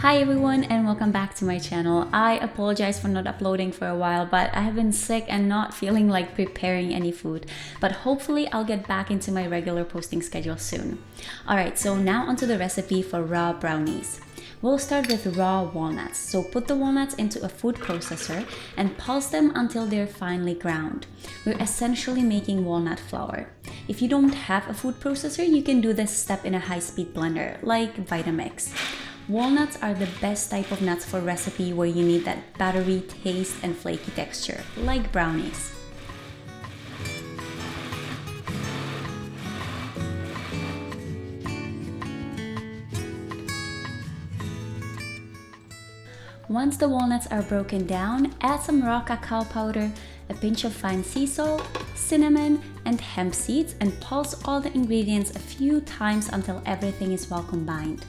Hi everyone and welcome back to my channel. I apologize for not uploading for a while, but I have been sick and not feeling like preparing any food. But hopefully I'll get back into my regular posting schedule soon. Alright, so now onto the recipe for raw brownies. We'll start with raw walnuts. So put the walnuts into a food processor and pulse them until they're finely ground. We're essentially making walnut flour. If you don't have a food processor, you can do this step in a high-speed blender like Vitamix. Walnuts are the best type of nuts for recipe where you need that buttery taste and flaky texture, like brownies. Once the walnuts are broken down, add some raw cacao powder, a pinch of fine sea salt, cinnamon, and hemp seeds, and pulse all the ingredients a few times until everything is well combined.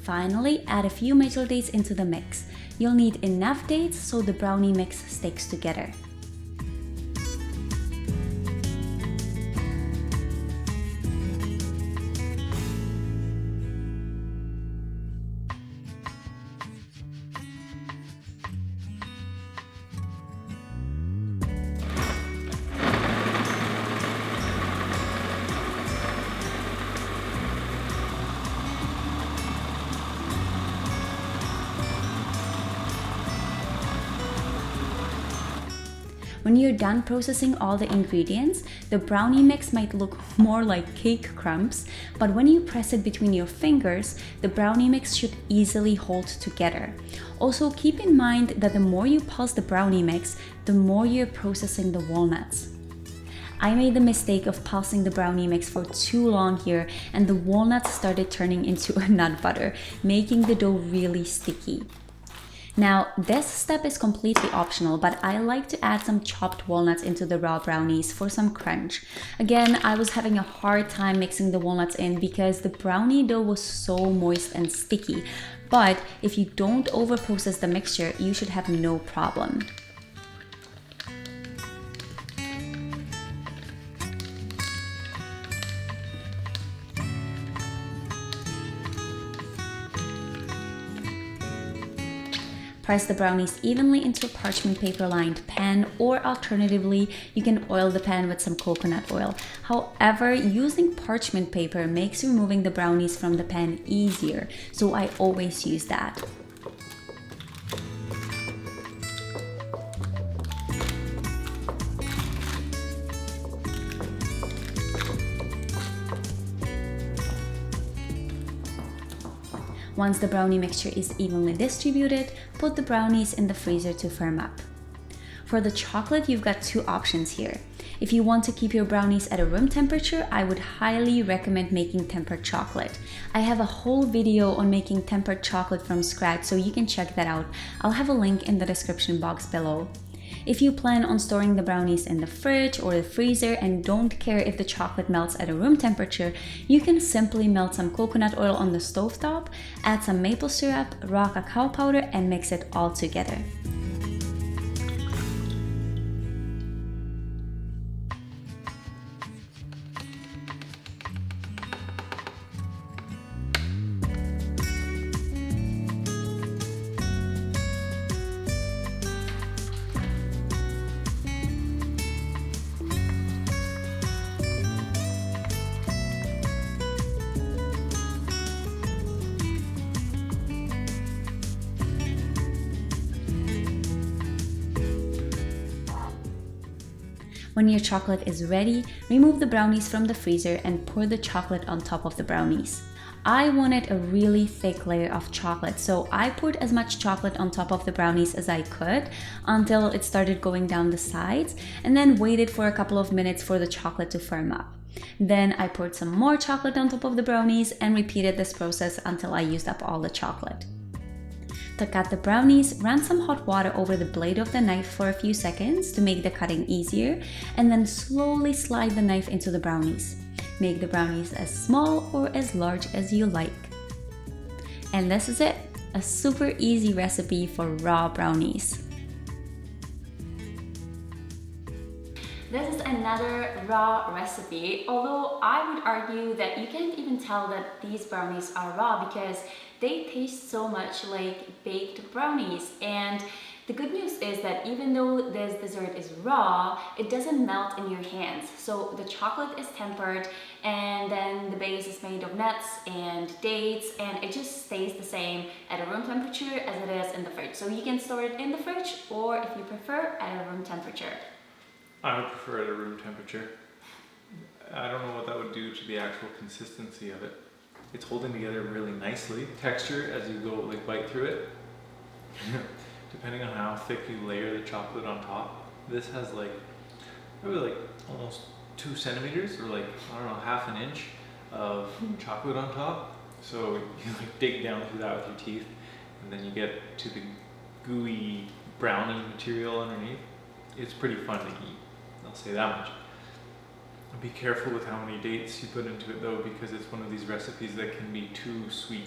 Finally, add a few maple dates into the mix. You'll need enough dates so the brownie mix sticks together. When you're done processing all the ingredients, the brownie mix might look more like cake crumbs, but when you press it between your fingers, the brownie mix should easily hold together. Also, keep in mind that the more you pulse the brownie mix, the more you're processing the walnuts. I made the mistake of pulsing the brownie mix for too long here, and the walnuts started turning into a nut butter, making the dough really sticky. Now, this step is completely optional, but I like to add some chopped walnuts into the raw brownies for some crunch. Again, I was having a hard time mixing the walnuts in because the brownie dough was so moist and sticky. But if you don't over-process the mixture, you should have no problem. Press the brownies evenly into a parchment paper lined pan, or alternatively, you can oil the pan with some coconut oil. However, using parchment paper makes removing the brownies from the pan easier, so I always use that. Once the brownie mixture is evenly distributed, put the brownies in the freezer to firm up. For the chocolate, you've got two options here. If you want to keep your brownies at a room temperature, I would highly recommend making tempered chocolate. I have a whole video on making tempered chocolate from scratch, so you can check that out. I'll have a link in the description box below. If you plan on storing the brownies in the fridge or the freezer and don't care if the chocolate melts at a room temperature, you can simply melt some coconut oil on the stovetop, add some maple syrup, raw cacao powder, and mix it all together. When your chocolate is ready, remove the brownies from the freezer and pour the chocolate on top of the brownies. I wanted a really thick layer of chocolate, so I poured as much chocolate on top of the brownies as I could until it started going down the sides, and then waited for a couple of minutes for the chocolate to firm up. Then I poured some more chocolate on top of the brownies and repeated this process until I used up all the chocolate. To cut the brownies, run some hot water over the blade of the knife for a few seconds to make the cutting easier, and then slowly slide the knife into the brownies. Make the brownies as small or as large as you like. And this is it, a super easy recipe for raw brownies. This is another raw recipe, although I would argue that you can't even tell that these brownies are raw because they taste so much like baked brownies. And the good news is that even though this dessert is raw, it doesn't melt in your hands. So the chocolate is tempered, and then the base is made of nuts and dates, and it just stays the same at a room temperature as it is in the fridge. So you can store it in the fridge, or if you prefer, at a room temperature. I would prefer it at room temperature. I don't know what that would do to the actual consistency of it. It's holding together really nicely. Texture as you go like bite through it. Depending on how thick you layer the chocolate on top. This has like probably like almost 2 centimeters or like, I don't know, half an inch of chocolate on top. So you like dig down through that with your teeth, and then you get to the gooey brownie material underneath. It's pretty fun to eat, I'll say that much. Be careful with how many dates you put into it though, because it's one of these recipes that can be too sweet.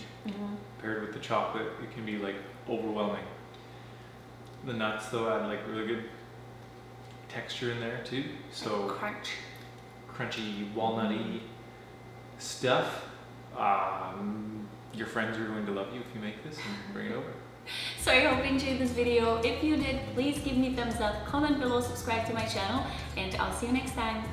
Paired with the chocolate, it can be like overwhelming. The nuts though add like really good texture in there too. So Crunch. Crunchy, walnutty stuff. Your friends are going to love you if you make this and bring it over. So I hope you enjoyed this video. If you did, please give me a thumbs up, comment below, subscribe to my channel, and I'll see you next time.